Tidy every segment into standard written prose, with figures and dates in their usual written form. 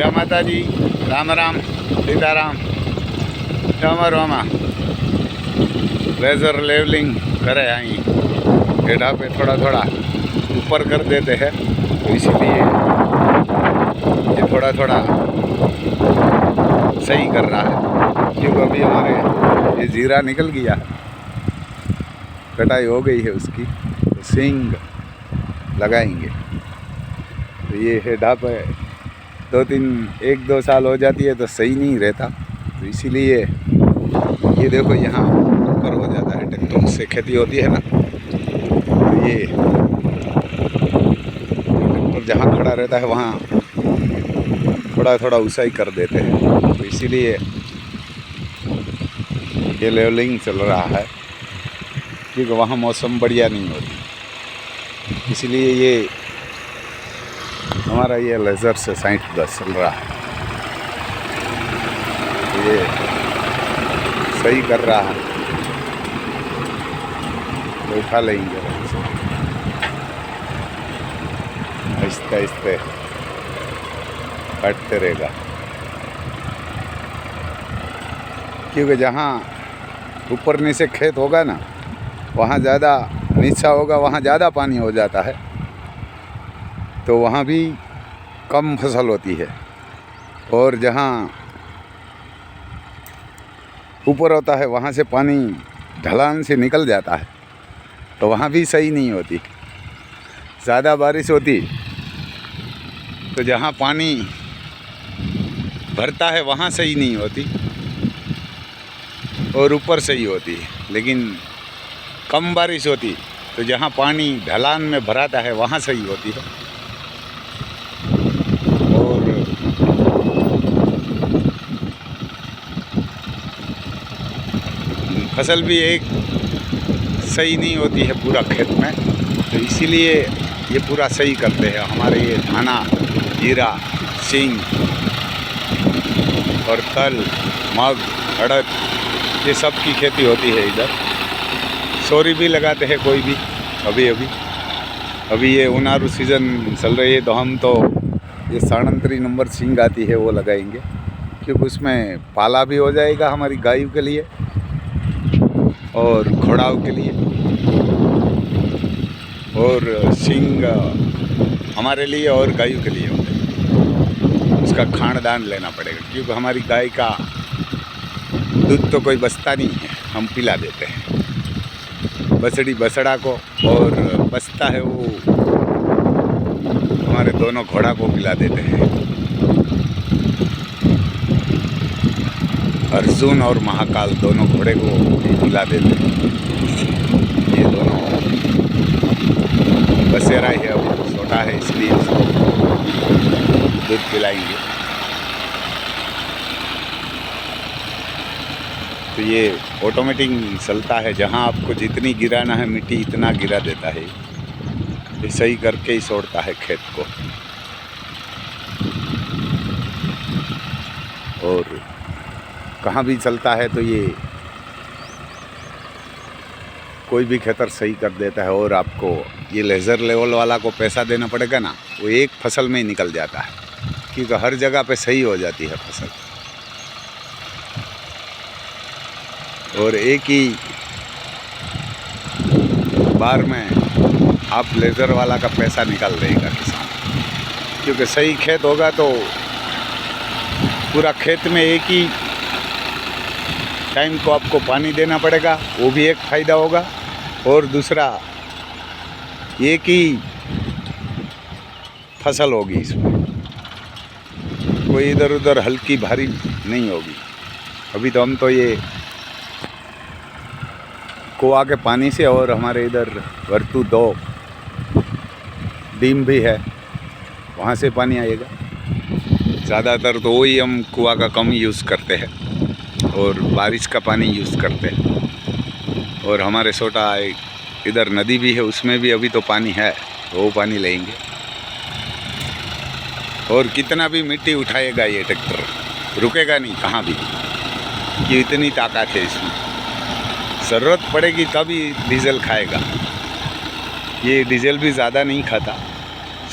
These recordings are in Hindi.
जय माता जी, राम राम, सीताराम। रामा लेज़र लेवलिंग करे आई पेड़ा पे थोड़ा थोड़ा ऊपर कर देते हैं, तो इसीलिए ये थोड़ा थोड़ा सही कर रहा है। क्योंकि अभी हमारे ये जीरा निकल गया, कटाई हो गई है उसकी, तो सींग लगाएंगे। तो ये हेडा पे 1-2 साल हो जाती है तो सही नहीं रहता, तो इसीलिए ये देखो यहाँ ऊपर हो जाता है। ट्रैक्टर से खेती होती है ना, तो ये ट्रैक्टर जहाँ खड़ा रहता है वहाँ थोड़ा थोड़ा ऊंचाई कर देते हैं, तो इसीलिए ये लेवलिंग चल रहा है। क्योंकि वहाँ मौसम बढ़िया नहीं होती, इसलिए ये हमारा ये लेज़र से 60-10 चल रहा है। ये सही कर रहा है, तो उठा लेंगे आहिस्ते आहिस्ते काटते रहेगा। क्योंकि जहाँ ऊपर नीचे खेत होगा ना, वहाँ ज़्यादा नीचा होगा, वहाँ ज़्यादा पानी हो जाता है, तो वहाँ भी कम फसल होती है। और जहाँ ऊपर होता है वहाँ से पानी ढलान से निकल जाता है, तो वहाँ भी सही नहीं होती। ज़्यादा बारिश होती तो जहाँ पानी भरता है वहाँ सही नहीं होती और ऊपर सही होती है। लेकिन कम बारिश होती तो जहाँ पानी ढलान में भराता है वहाँ सही होती है। और फसल भी एक सही नहीं होती है पूरा खेत में, तो इसीलिए ये पूरा सही करते हैं। हमारे ये धाना, जीरा, सींग और तल, मग, अड़द, ये सब की खेती होती है इधर। सोरी भी लगाते हैं कोई भी। अभी ये उनारू सीज़न चल रही है, तो हम तो ये 37 नंबर सींग आती है वो लगाएंगे, क्योंकि उसमें पाला भी हो जाएगा हमारी गायों के लिए और घोड़ाओं के लिए। और सींग हमारे लिए और गायों के लिए होते हैं। उसका खानदान लेना पड़ेगा, क्योंकि हमारी गाय का दूध तो कोई बचता नहीं है, हम पिला देते हैं बछड़ी बछड़ा को, और बचता है वो हमारे दोनों घोड़ा को पिला देते हैं। अर्जुन और महाकाल दोनों घोड़े को पिला देते हैं। ये दोनों बसेरा है, अब छोटा है इसलिए उसको दूध पिलाएंगे। तो ये ऑटोमेटिक चलता है, जहाँ आपको जितनी गिराना है मिट्टी इतना गिरा देता है। ये सही करके ही छोड़ता है खेत को। और कहाँ भी चलता है तो ये कोई भी खेतर सही कर देता है। और आपको ये लेज़र लेवल वाला को पैसा देना पड़ेगा ना, वो एक फसल में ही निकल जाता है, क्योंकि हर जगह पे सही हो जाती है फसल। और एक ही बार में आप लेज़र वाला का पैसा निकाल देगा किसान, क्योंकि सही खेत होगा तो पूरा खेत में एक ही टाइम को आपको पानी देना पड़ेगा, वो भी एक फ़ायदा होगा। और दूसरा एक ही फसल होगी, इसमें कोई इधर उधर हल्की भारी नहीं होगी। अभी तो हम तो ये कुआ के पानी से, और हमारे इधर वर्तु 2 डीम भी है, वहाँ से पानी आएगा। ज़्यादातर तो वही हम कुआ का कम यूज़ करते हैं और बारिश का पानी यूज़ करते हैं। और हमारे छोटा इधर नदी भी है, उसमें भी अभी तो पानी है, तो वो पानी लेंगे। और कितना भी मिट्टी उठाएगा ये ट्रैक्टर, रुकेगा नहीं कहाँ भी, कि इतनी ताकत है इसमें। ज़रूरत पड़ेगी तभी डीजल खाएगा। ये डीजल भी ज़्यादा नहीं खाता,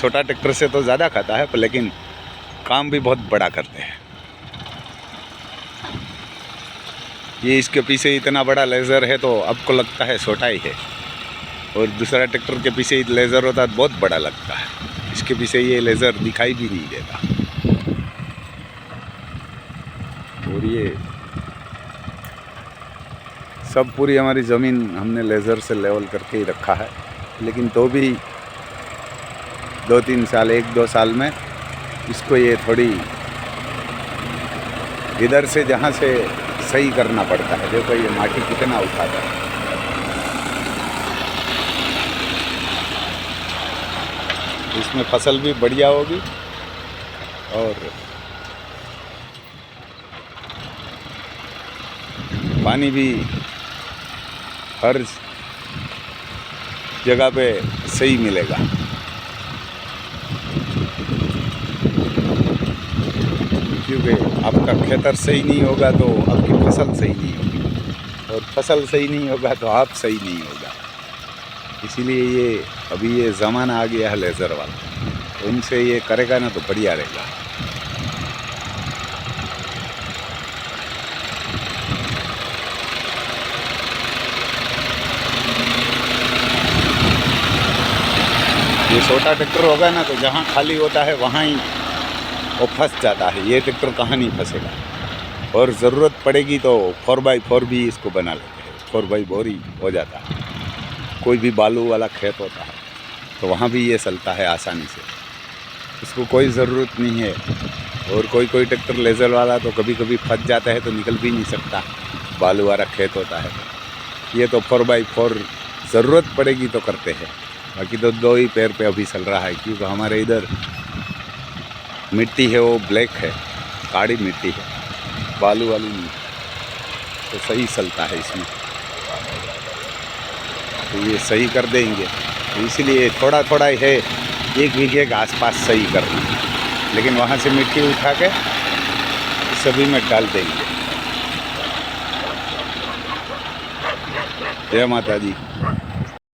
छोटा ट्रैक्टर से तो ज़्यादा खाता है, पर लेकिन काम भी बहुत बड़ा करते हैं। ये इसके पीछे इतना बड़ा लेज़र है तो आपको लगता है छोटा ही है, और दूसरा ट्रैक्टर के पीछे लेज़र होता है बहुत बड़ा लगता है। इसके पीछे ये लेज़र दिखाई भी नहीं देता। और ये सब पूरी हमारी ज़मीन हमने लेज़र से लेवल करके ही रखा है, लेकिन तो भी 2-3 साल 1-2 साल में इसको ये थोड़ी इधर से जहाँ से सही करना पड़ता है। देखो ये माटी कितना उठाता है। इसमें फसल भी बढ़िया होगी और पानी भी हर जगह पे सही मिलेगा। क्योंकि आपका खेतर सही नहीं होगा तो आपकी फसल सही नहीं होगी, और फसल सही नहीं होगा तो आप सही नहीं होगा। इसीलिए ये अभी ये ज़माना आ गया है लेज़र वाला, तो इनसे ये करेगा ना तो बढ़िया रहेगा। ये छोटा ट्रैक्टर होगा ना तो जहाँ खाली होता है वहाँ ही वो फंस जाता है। ये ट्रैक्टर कहाँ नहीं फंसेगा। और ज़रूरत पड़ेगी तो 4x4 भी इसको बना लेते हैं, 4x4 ही हो जाता है। कोई भी बालू वाला खेत होता है तो वहाँ भी ये चलता है आसानी से, इसको कोई ज़रूरत नहीं है। और कोई ट्रैक्टर लेज़र वाला तो कभी कभी फंस जाता है तो निकल भी नहीं सकता, बालू वाला खेत होता है। ये तो 4x4 ज़रूरत पड़ेगी तो करते हैं, बाकी तो 2 ही पैर पे अभी चल रहा है। क्योंकि हमारे इधर मिट्टी है वो ब्लैक है, काली मिट्टी है, बालू वाली नहीं, तो सही चलता है इसमें। तो ये सही कर देंगे, तो इसलिए थोड़ा थोड़ा है 1 बीघे के आसपास सही करना, लेकिन वहाँ से मिट्टी उठा के सभी में डाल देंगे। जय माता दी।